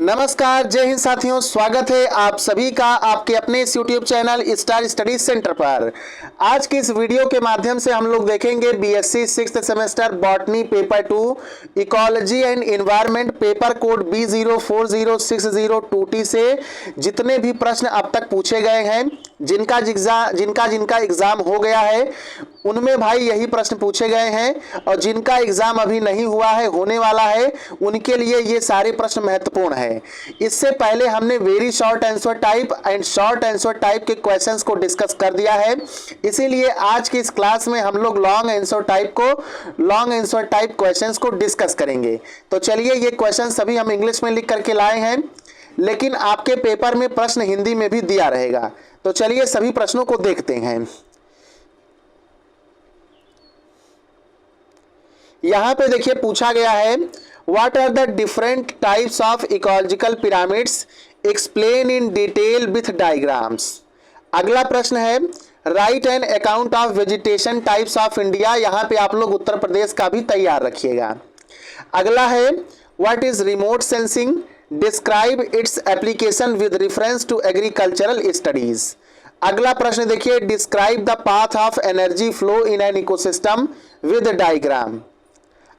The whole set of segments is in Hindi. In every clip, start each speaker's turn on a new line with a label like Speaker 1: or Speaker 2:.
Speaker 1: नमस्कार, जय हिंद साथियों। स्वागत है आप सभी का आपके अपने इस YouTube channel star study centre पर। आज की इस वीडियो के माध्यम से हम लोग देखेंगे BSc 6th semester botany paper 2 ecology and environment paper code B040602T से जितने भी प्रश्न अब तक पूछे गए हैं, जिनका एग्जाम हो गया है उनमें भाई यही प्रश्न पूछे गए हैं, और जिनका एग्जाम अभी नहीं हुआ है, होने वाला है, उनके लिए ये सारे प्रश्न महत्वपूर्ण है। इससे पहले हमने very short answer type and short answer type के क्वेश्चंस को डिस्कस कर दिया है, इसीलिए आज की इस क्लास में हम लोग लॉन्ग आंसर टाइप क्वेश्चंस को डिस्कस करेंगे। तो चलिए, ये क्वेश्चन सभी हम इंग्लिश में लिख करके लाए हैं, लेकिन आपके पेपर में प्रश्न हिंदी में भी दिया रहेगा। तो चलिए सभी प्रश्नों को देखते हैं। यहां पे देखिए पूछा गया है, what are the different types of ecological pyramids, explain in detail with diagrams. अगला प्रश्न है, write an account of vegetation types of India. यहां पे आप लोग उत्तर प्रदेश का भी तैयार रखिएगा। अगला है, what is remote sensing, describe its application with reference to agricultural studies. अगला प्रश्न देखिए, describe the path of energy flow in an ecosystem with diagram.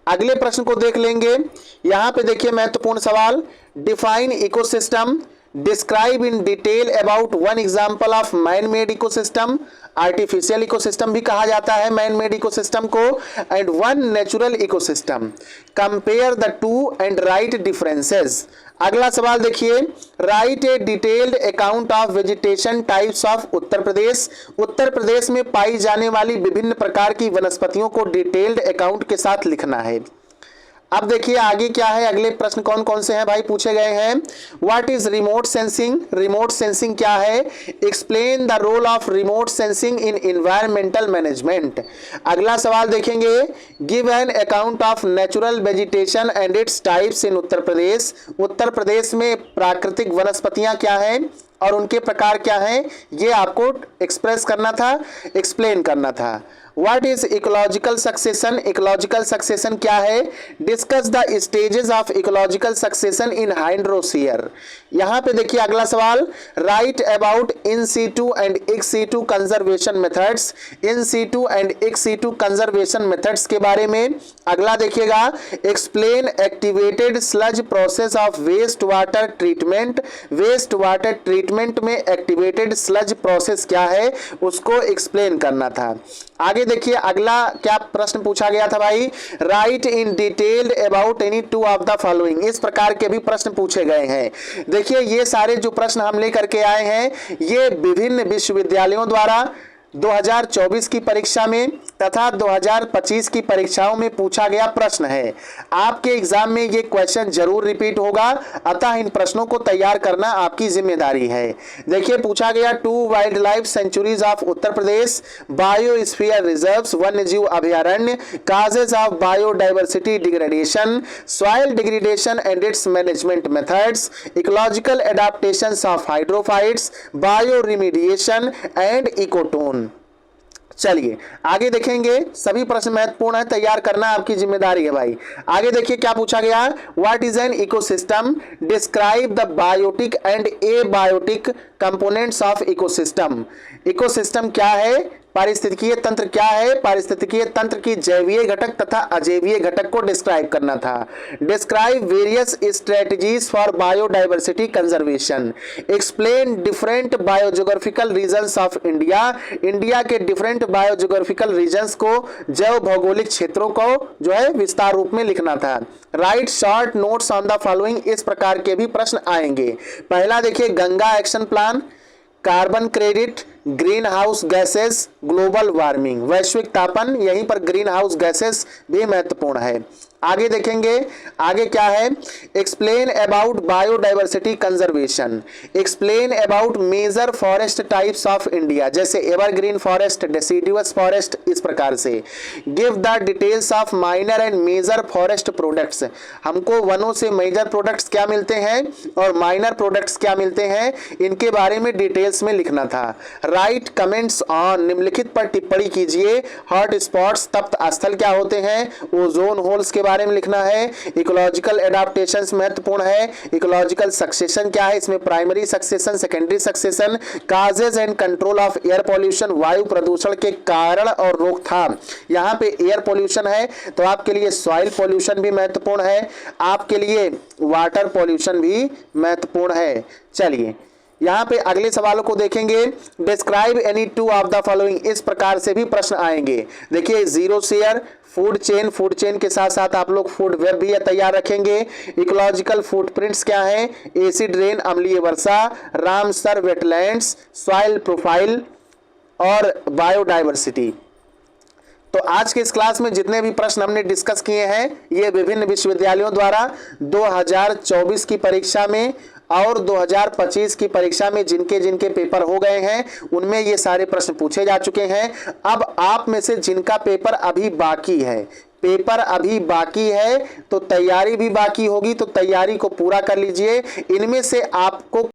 Speaker 1: अगले प्रश्न को देख लेंगे। यहां पे देखिए महत्वपूर्ण सवाल, define ecosystem, describe in detail about one example of man made ecosystem. Artificial ecosystem भी कहा जाता है मैन मेड इकोसिस्टम को, and one natural ecosystem. Compare the two and write differences. अगला सवाल देखिए, write a detailed account of vegetation types of Uttar Pradesh. Uttar Pradesh में पाई जाने वाली विभिन्न प्रकार की वनस्पतियों को डिटेल्ड अकाउंट के साथ लिखना है। अब देखिए आगे क्या है, अगले प्रश्न कौन कौन से हैं भाई पूछे गए हैं। What is remote sensing, remote sensing क्या है। Explain the role of remote sensing in environmental management. अगला सवाल देखेंगे, give an account of natural vegetation and its types in Uttar Pradesh. Uttar Pradesh में प्राकृतिक वनस्पतियां क्या हैं और उनके प्रकार क्या हैं, ये आपको एक्सप्रेस करना था, एक्सप्लेन करना था। What is ecological succession, ecological succession क्या है। Discuss the stages of ecological succession in hydrosphere. यहां पे देखिए अगला सवाल, write about in situ and ex situ conservation methods. In situ and ex situ conservation methods के बारे में। अगला देखिएगा, explain activated sludge process of waste water treatment. Waste water treatment में एक्टिवेटेड स्लज प्रोसेस क्या है, उसको एक्सप्लेन करना था। आगे देखिए अगला क्या प्रश्न पूछा गया था भाई, right in detailed about any two of the following. इस प्रकार के भी प्रश्न पूछे गए हैं। देखिए ये सारे जो प्रश्न हम लेकर के आए हैं, ये विभिन्न विश्वविद्यालयों द्वारा 2024 की परीक्षा में तथा 2025 की परीक्षाओं में पूछा गया प्रश्न है। आपके एग्जाम में ये क्वेश्चन जरूर रिपीट होगा, अतः इन प्रश्नों को तैयार करना आपकी जिम्मेदारी है। देखिए पूछा गया, 2 wild life sanctuaries of Uttar Pradesh, biosphere reserves, वन्य जीव अभयारण्य, causes of biodiversity degradation, soil degradation and its management methods, ecological adaptations of hydrophytes, bioremediation and ecotone. चलिए आगे देखेंगे, सभी प्रश्न महत्वपूर्ण है, तैयार करना आपकी जिम्मेदारी है भाई। आगे देखिए क्या पूछा गया, what is an ecosystem, describe the biotic and abiotic components of ecosystem. Ecosystem क्या है, पारिस्थितिकीय तंत्र क्या है, पारिस्थितिकीय तंत्र की जैवीय घटक तथा अजैवीय घटक को डिस्क्राइब करना था। Describe various strategies for biodiversity conservation. Explain different biogeographical regions of India. India के डिफरेंट बायोजियोग्राफिकल रीजन्स को, जैव भौगोलिक क्षेत्रों को जो है विस्तार रूप में लिखना था। Right short notes on the following. इस प्रकार के भी प्रश्न आएंगे। पहला देखिए, Ganga action plan, carbon credit, green house gases, global warming, वैश्विक तापन, यहीं पर ग्रीन हाउस गैसेस भी महत्वपूर्ण है। आगे देखेंगे, आगे क्या है, explain about biodiversity conservation, explain about major forest types of India, जैसे एवरग्रीन फॉरेस्ट, डेसिडुअस फॉरेस्ट, इस प्रकार से। Give the details of minor and major forest products. हमको वनों से मेजर प्रोडक्ट्स क्या मिलते हैं और माइनर प्रोडक्ट्स क्या मिलते हैं, इनके बारे में डिटेल्स में लिखना था। राइट कमेंट्स ऑन, निम्नलिखित पर टिप्पणी कीजिए। हॉट स्पॉट्स, तप्त स्थल क्या होते हैं, ओजोन होल्स के बारे बारे में लिखना है। इकोलॉजिकल एडाप्टेशंस महत्वपूर्ण है। इकोलॉजिकल सक्सेशन क्या है, इसमें primary succession, secondary succession, causes and control of air pollution, वायु प्रदूषण के कारण और रोकथाम। यहाँ पे एयर पॉल्यूशन है तो आपके लिए सॉइल पॉल्यूशन भी महत्वपूर्ण है, आपके लिए वाटर पॉल्यूशन भी महत्वपूर्ण है। चलिए यहाँ पे अगले सवालों को देखेंगे। Describe any two of the following, इस प्रकार से भी प्रश्न आएंगे। देखिए जीरो शेयर, फूड चेन के साथ साथ आप लोग फूड वेब भी तैयार रखेंगे। इकोलॉजिकल फुटप्रिंट्स क्या है, एसिड रेन अम्लीय वर्षा, रामसर वेटलैंड्स, सॉइल प्रोफाइल और बायोडाइवर्सिटी। तो आज के इस क्लास में जितने भी प्रश्न हमने डिस्कस किए हैं ये विभिन्न विश्वविद्यालयों द्वारा 2024 की परीक्षा में और 2025 की परीक्षा में जिनके जिनके पेपर हो गए हैं उनमें ये सारे प्रश्न पूछे जा चुके हैं। अब आप में से जिनका पेपर अभी बाकी है तो तैयारी भी बाकी होगी, तो तैयारी को पूरा कर लीजिए। इनमें से आपको